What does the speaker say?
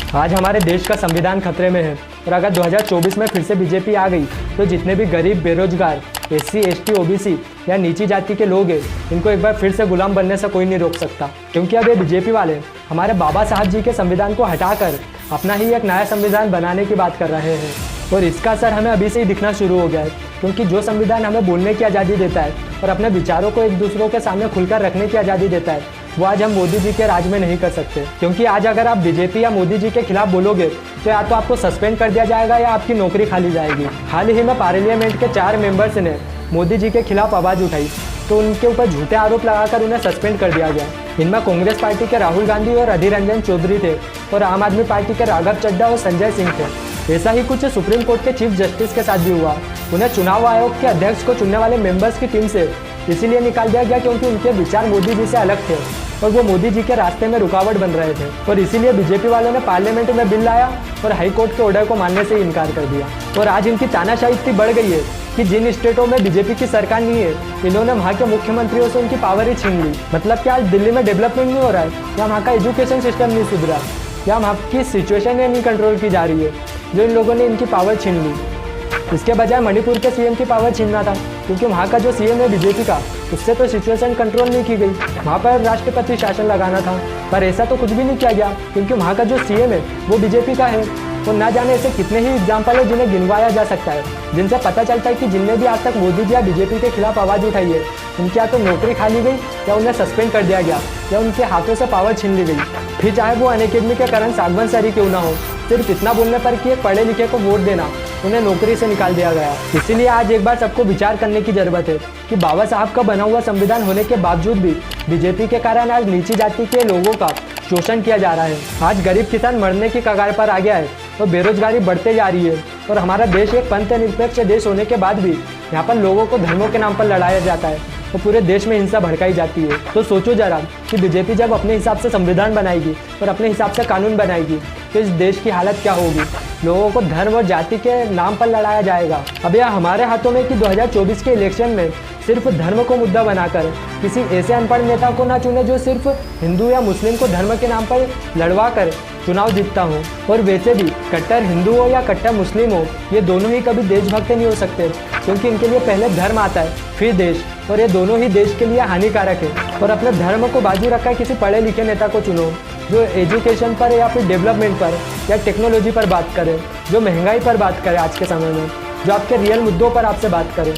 आज हमारे देश का संविधान खतरे में है और अगर 2024 में फिर से बीजेपी आ गई तो जितने भी गरीब, बेरोजगार, SC, ST, OBC या नीची जाति के लोग हैं, इनको एक बार फिर से गुलाम बनने से कोई नहीं रोक सकता। क्योंकि अब ये बीजेपी वाले हमारे बाबा साहब जी के संविधान को हटाकर अपना ही एक नया संविधान बनाने की बात कर रहे हैं और इसका असर हमें अभी से ही दिखना शुरू हो गया है। क्योंकि जो संविधान हमें बोलने की आज़ादी देता है और अपने विचारों को एक दूसरों के सामने खुलकर रखने की आज़ादी देता है, वो आज हम मोदी जी के राज में नहीं कर सकते। क्योंकि आज अगर आप बीजेपी या मोदी जी के खिलाफ बोलोगे तो या तो आपको सस्पेंड कर दिया जाएगा या आपकी नौकरी खाली जाएगी। हाल ही में पार्लियामेंट के 4 मेंबर्स ने मोदी जी के खिलाफ आवाज़ उठाई तो उनके ऊपर झूठे आरोप लगाकर उन्हें सस्पेंड कर दिया गया। इनमें कांग्रेस पार्टी के राहुल गांधी और अधीर रंजन चौधरी थे और आम आदमी पार्टी के राघव चड्ढा और संजय सिंह थे। ऐसा ही कुछ सुप्रीम कोर्ट के चीफ जस्टिस के साथ भी हुआ। उन्हें चुनाव आयोग के अध्यक्ष को चुनने वाले मेंबर्स की टीम से इसीलिए निकाल दिया गया क्योंकि उनके विचार मोदी जी से अलग थे और वो मोदी जी के रास्ते में रुकावट बन रहे थे। और इसीलिए बीजेपी वालों ने पार्लियामेंट में बिल लाया और हाई कोर्ट के ऑर्डर को मानने से इनकार कर दिया। और आज इनकी तानाशाही इतनी बढ़ गई है कि जिन स्टेटों में बीजेपी की सरकार नहीं है, इन्होंने वहाँ के मुख्यमंत्रियों से उनकी पावर ही छीन ली। मतलब कि आज दिल्ली में डेवलपमेंट नहीं हो रहा है, या वहाँ का एजुकेशन सिस्टम नहीं सुधरा, या वहाँ की सिचुएशन नहीं कंट्रोल की जा रही है, जो इन लोगों ने इनकी पावर छीन ली। इसके बजाय मणिपुर के CM की पावर छीनना था, क्योंकि वहाँ का जो CM है बीजेपी का, उससे तो सिचुएशन कंट्रोल नहीं की गई। वहाँ पर राष्ट्रपति शासन लगाना था, पर ऐसा तो कुछ भी नहीं किया गया क्योंकि वहाँ का जो CM है वो बीजेपी का है। और ना जाने ऐसे कितने ही एग्जाम्पल है जिन्हें गिनवाया जा सकता है, जिनसे पता चलता है कि जिनने भी आज तक मोदी जी या बीजेपी के खिलाफ आवाज़ उठाई है, उनकी या तो नौकरी खाली गई या उन्हें सस्पेंड कर दिया गया या उनके हाथों से पावर छीन ली गई। फिर चाहे वो अनअकैडमी के कारण सागवन सरी क्यों ना हो, सिर्फ इतना बोलने पर कि एक पढ़े लिखे को वोट देना उन्हें नौकरी से निकाल दिया गया। इसीलिए आज एक बार सबको विचार करने की जरूरत है कि बाबा साहब का बना हुआ संविधान होने के बावजूद भी बीजेपी के कारण आज नीची जाति के लोगों का शोषण किया जा रहा है। आज गरीब किसान मरने की कगार पर आ गया है और बेरोजगारी बढ़ते जा रही है। और हमारा देश एक पंथ निरपेक्ष देश होने के बाद भी यहाँ पर लोगों को धर्मों के नाम पर लड़ाया जाता है और पूरे देश में हिंसा भड़काई जाती है। तो सोचो जरा कि बीजेपी जब अपने हिसाब से संविधान बनाएगी और अपने हिसाब से कानून बनाएगी तो इस देश की हालत क्या होगी। लोगों को धर्म और जाति के नाम पर लड़ाया जाएगा। अब यह हमारे हाथों में कि 2024 के इलेक्शन में सिर्फ धर्म को मुद्दा बनाकर किसी ऐसे अनपढ़ नेता को ना चुने जो सिर्फ हिंदू या मुस्लिम को धर्म के नाम पर लड़वा कर चुनाव जीतता हो। और वैसे भी कट्टर हिंदू हो या कट्टर मुस्लिम हो, ये दोनों ही कभी देशभक्त नहीं हो सकते, क्योंकि इनके लिए पहले धर्म आता है फिर देश, और ये दोनों ही देश के लिए हानिकारक है। और अपने धर्म को बाजू रखकर किसी पढ़े लिखे नेता को चुनो जो एजुकेशन पर या फिर डेवलपमेंट पर या टेक्नोलॉजी पर बात करे, जो महंगाई पर बात करे आज के समय में, जो आपके रियल मुद्दों पर आपसे बात करे।